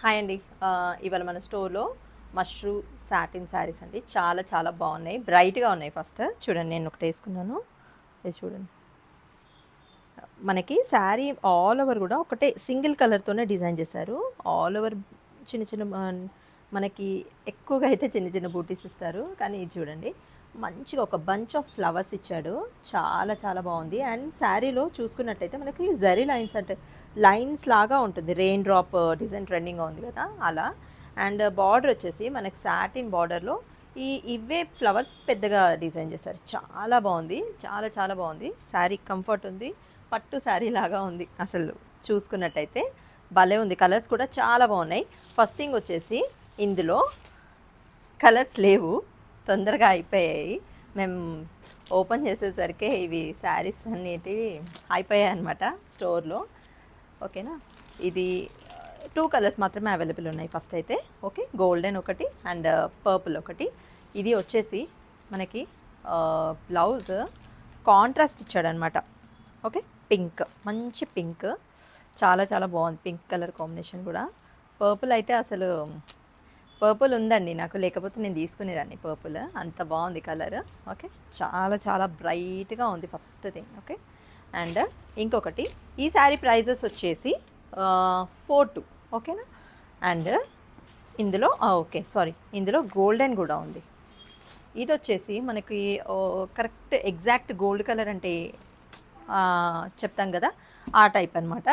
Hi అండి. ఇవాళ మన స్టోర్‌లో మష్రూ సాటిన్ శారీస్ అండి. చాలా చాలా బాగున్నాయి. బ్రైట్‌గా ఉన్నాయి. ఫస్ట్ చూడండి, నేను ఒకటి వేసుకున్నాను. ఇది చూడండి. మనకి శారీ ఆల్ ఓవర్ కూడా ఒకటే సింగిల్ కలర్‌తోనే డిజైన్ చేశారు. ఆల్ ఓవర్ చిన్న చిన్న మనకి ఎక్కువగా అయితే చిన్న చిన్న బూటీస్ ఇస్తారు. కానీ ఇది చూడండి, మంచిగా ఒక బంచ్ ఆఫ్ ఫ్లవర్స్ ఇచ్చాడు. చాలా చాలా బాగుంది. అండ్ శారీలో చూసుకున్నట్టయితే మనకి జరీ లైన్స్ అంటే లైన్స్ లాగా ఉంటుంది. రెయిన్ డ్రాప్ డిజైన్ ట్రెండింగ్గా ఉంది కదా అలా. అండ్ బార్డర్ వచ్చేసి మనకి సాటిన్ బార్డర్లో ఇవే ఫ్లవర్స్ పెద్దగా డిజైన్ చేశారు. చాలా బాగుంది. చాలా చాలా బాగుంది. శారీ కంఫర్ట్ ఉంది. పట్టు శారీ లాగా ఉంది. అసలు చూసుకున్నట్టయితే భలే ఉంది. కలర్స్ కూడా చాలా బాగున్నాయి. ఫస్ట్ థింగ్ వచ్చేసి ఇందులో కలర్స్ లేవు, తొందరగా అయిపోయాయి. మేము ఓపెన్ చేసేసరికి ఇవి శారీస్ అన్నిటివి అయిపోయాయి అనమాట స్టోర్లో. ఓకేనా, ఇది 2 కలర్స్ మాత్రమే అవైలబుల్ ఉన్నాయి. ఫస్ట్ అయితే ఓకే, గోల్డెన్ ఒకటి అండ్ పర్పుల్ ఒకటి. ఇది వచ్చేసి మనకి బ్లౌజ్ కాంట్రాస్ట్ ఇచ్చాడనమాట. ఓకే, పింక్, మంచి పింక్, చాలా చాలా బాగుంది. పింక్ కలర్ కాంబినేషన్ కూడా. పర్పుల్ అయితే అసలు పర్పుల్ ఉందండి నాకు, లేకపోతే నేను తీసుకునేదాన్ని పర్పుల్. అంత బాగుంది కలర్. ఓకే, చాలా చాలా బ్రైట్గా ఉంది ఫస్ట్ థింగ్. ఓకే, అండ్ ఇంకొకటి ఈ శారీ ప్రైజెస్ వచ్చేసి 42. ఓకేనా, అండ్ ఇందులో ఓకే సారీ, ఇందులో గోల్డెన్ కూడా ఉంది. ఇది వచ్చేసి మనకి కరెక్ట్ ఎగ్జాక్ట్ గోల్డ్ కలర్ అంటే చెప్తాం కదా, ఆ టైప్ అనమాట.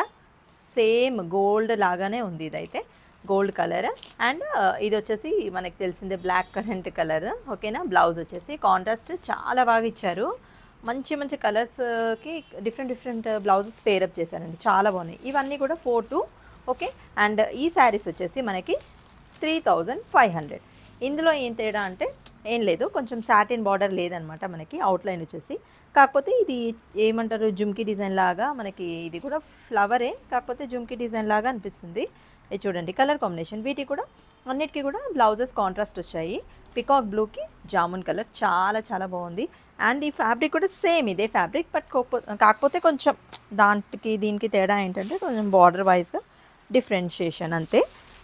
సేమ్ గోల్డ్ లాగానే ఉంది ఇదైతే, గోల్డ్ కలర్. అండ్ ఇది వచ్చేసి మనకి తెలిసిందే బ్లాక్ కరెంట్ కలర్. ఓకేనా, బ్లౌజ్ వచ్చేసి కాంట్రాస్ట్ చాలా బాగా ఇచ్చారు. మంచి మంచి కలర్స్కి డిఫరెంట్ డిఫరెంట్ బ్లౌజెస్ పేరప్ చేశారండి, చాలా బాగున్నాయి. ఇవన్నీ కూడా 42. ఓకే, అండ్ ఈ శారీస్ వచ్చేసి మనకి 3500. ఇందులో ఏం తేడా అంటే ఏం లేదు, కొంచెం సాటిన్ బార్డర్ లేదనమాట మనకి, అవుట్లైన్ వచ్చేసి. కాకపోతే ఇది ఏమంటారు, జుమ్కీ డిజైన్ లాగా మనకి. ఇది కూడా ఫ్లవరే, కాకపోతే జుమ్కీ డిజైన్ లాగా అనిపిస్తుంది. ఇది చూడండి కలర్ కాంబినేషన్. వీటికి కూడా అన్నిటికీ కూడా బ్లౌజెస్ కాంట్రాస్ట్ వచ్చాయి. పికాక్ బ్లూకి జామున్ కలర్, చాలా చాలా బాగుంది. అండ్ ఈ ఫ్యాబ్రిక్ కూడా సేమ్ ఇదే ఫ్యాబ్రిక్, బట్ కాకపోతే కొంచెం దానికి దీనికి తేడా ఏంటంటే కొంచెం బార్డర్ వైజ్గా డిఫరెన్షియేషన్ అంతే.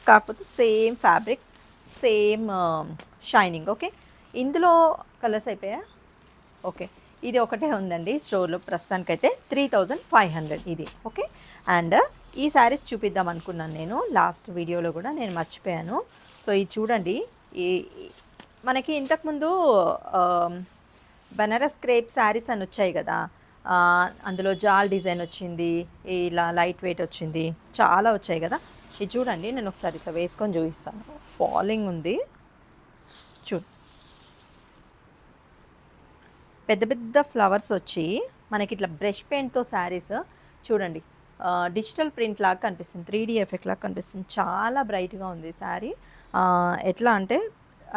కాకపోతే same fabric, same shining. Okay, ఇందులో కలర్స్ అయిపోయా. ఓకే, ఇది ఒకటే ఉందండి స్టోర్లో ప్రస్తుతానికైతే. 3500 ఇది. ఓకే, అండ్ ఈ శారీస్ చూపిద్దాం అనుకున్నాను నేను లాస్ట్ వీడియోలో కూడా, నేను మర్చిపోయాను. సో ఇది చూడండి, ఈ మనకి ఇంతకుముందు బనారస్ క్రేప్ శారీస్ అని వచ్చాయి కదా, అందులో జాల్ డిజైన్ వచ్చింది, ఇలా లైట్ వెయిట్ వచ్చింది, చాలా వచ్చాయి కదా. ఇది చూడండి, నేను ఒకసారి ఇట్లా వేసుకొని చూపిస్తాను. ఫాలింగ్ ఉంది చూడు, పెద్ద పెద్ద ఫ్లవర్స్ వచ్చి మనకి ఇట్లా బ్రష్ పెయింట్తో శారీస్ చూడండి, డిజిటల్ ప్రింట్ లాగా కనిపిస్తుంది, 3D ఎఫెక్ట్ లాగా కనిపిస్తుంది. చాలా బ్రైట్గా ఉంది శారీ. ఎట్లా అంటే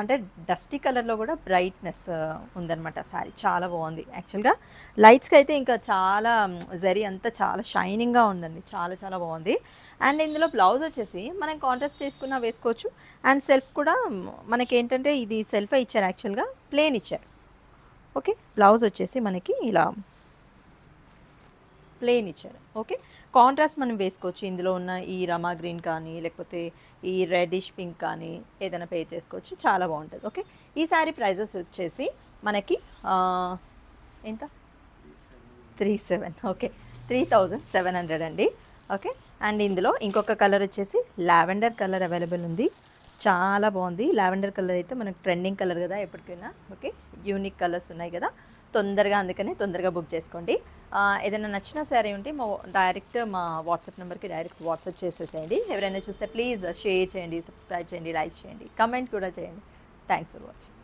అంటే డస్టీ కలర్లో కూడా బ్రైట్నెస్ ఉందన్నమాట శారీ. చాలా బాగుంది. యాక్చువల్గా లైట్స్కి అయితే ఇంకా చాలా జరీ అంతా చాలా షైనింగ్గా ఉందండి, చాలా చాలా బాగుంది. అండ్ ఇందులో బ్లౌజ్ వచ్చేసి మనం కాంట్రాస్ట్ వేసుకున్నా వేసుకోవచ్చు. అండ్ సెల్ఫ్ కూడా మనకి ఏంటంటే ఇది సెల్ఫే ఇచ్చారు, యాక్చువల్గా ప్లేన్ ఇచ్చారు. ఓకే, బ్లౌజ్ వచ్చేసి మనకి ఇలా ప్లేన్ ఇచ్చారు. ఓకే, కాంట్రాస్ట్ మనం వేసుకోవచ్చు. ఇందులో ఉన్న ఈ రమా గ్రీన్ కానీ లేకపోతే ఈ రెడిష్ పింక్ కానీ ఏదైనా పే చేసుకోవచ్చు, చాలా బాగుంటుంది. ఓకే, ఈ శారీ ప్రైజెస్ వచ్చేసి మనకి ఎంత, 37. ఓకే, 3700 అండి. ఓకే, అండ్ ఇందులో ఇంకొక కలర్ వచ్చేసి లావెండర్ కలర్ అవైలబుల్ ఉంది, చాలా బాగుంది. లావెండర్ కలర్ అయితే మనకు ట్రెండింగ్ కలర్ కదా ఎప్పటికైనా. ఓకే, యూనిక్ కలర్స్ ఉన్నాయి కదా తొందరగా, అందుకని తొందరగా బుక్ చేసుకోండి. ఏదైనా నచ్చిన శారీ ఉంటే డైరెక్ట్ మా వాట్సాప్ నెంబర్కి డైరెక్ట్ వాట్సాప్ చేసేసేయండి. ఎవరైనా చూస్తే ప్లీజ్ షేర్ చేయండి, సబ్స్క్రైబ్ చేయండి, లైక్ చేయండి, కమెంట్ కూడా చేయండి. Thanks for watching.